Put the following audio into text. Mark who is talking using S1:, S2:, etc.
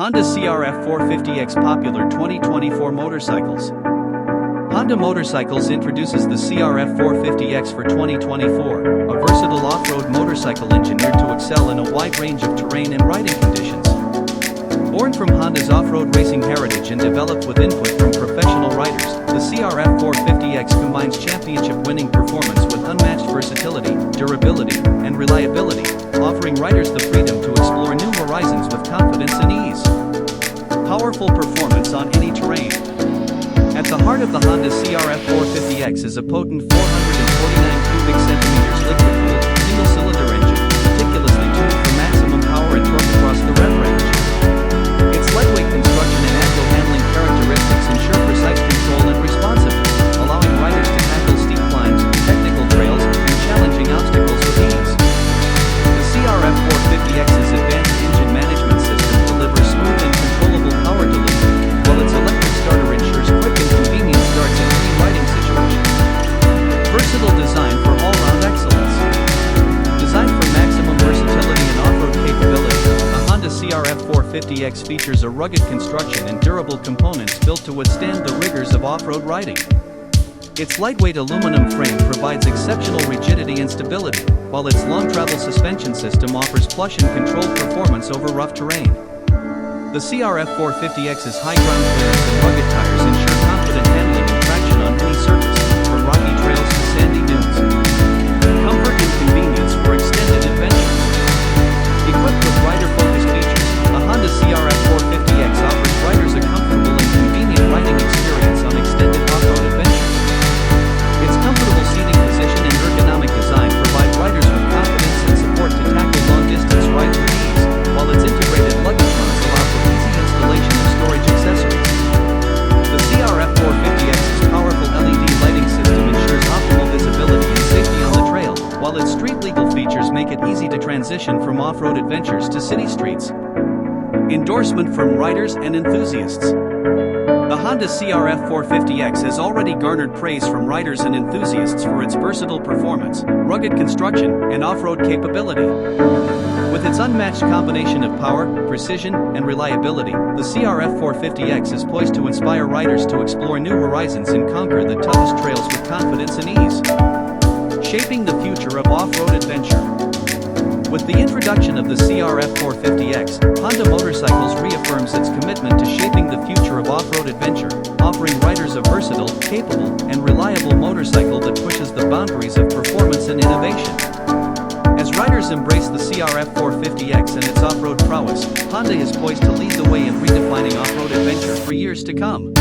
S1: Honda CRF 450X popular 2024 motorcycles. Honda Motorcycles introduces the CRF 450X for 2024, a versatile off-road motorcycle engineered to excel in a wide range of terrain and riding conditions. Born from Honda's off-road racing heritage and developed with input from professional riders, the CRF 450X combines championship-winning performance with unmatched versatility, durability, and reliability, offering riders the freedom to explore new horizons with confidence and ease. Powerful performance on any terrain. At the heart of the Honda CRF 450X is a potent 449 cubic centimeters liquid-cooled, single-cylinder engine, meticulously tuned for maximum power and torque across the rev range. Its lightweight construction and agile handling characteristics ensure precise control and responsiveness, allowing riders to tackle steep climbs, technical trails, and challenging obstacles with ease. The CRF 450X's advanced engine management system delivers smooth and controllable power delivery, while its electric starter ensures quick and convenient starts in any riding situation. Versatile design for all-round excellence. Designed for maximum versatility and off-road capability, the Honda CRF 450X features a rugged construction and durable components built to withstand the rigors of off-road riding. Its lightweight aluminum frame provides exceptional rigidity and stability, while its long-travel suspension system offers plush and controlled performance over rough terrain. The CRF 450X's high ground clearance and rugged tires ensure confident handling and traction on any surface, from rocky trails to sandy dunes. Comfort and convenience for extended adventures. Equipped with rider-focused features, the Honda CRF 450X offers riders a comfortable and convenient riding experience on extended off-road adventures. Its comfortable seating position and ergonomic design provide riders with confidence and support to tackle long-distance rides with ease, while its integrated luggage runs allow for easy installation of storage accessories. The CRF 450X's powerful LED lighting system ensures optimal visibility and safety on the trail, while its street-legal features make it easy to transition from off-road adventures to city streets. Endorsement from riders and enthusiasts. The Honda CRF 450X has already garnered praise from riders and enthusiasts for its versatile performance, rugged construction, and off-road capability. With its unmatched combination of power, precision, and reliability, the CRF 450X is poised to inspire riders to explore new horizons and conquer the toughest trails with confidence and ease. Shaping the future of off-road adventure. With the introduction of the CRF 450X, Honda Motorcycles reaffirms its commitment to shaping the future of off-road adventure, offering riders a versatile, capable, and reliable motorcycle that pushes the boundaries of performance and innovation. As riders embrace the CRF 450X and its off-road prowess, Honda is poised to lead the way in redefining off-road adventure for years to come.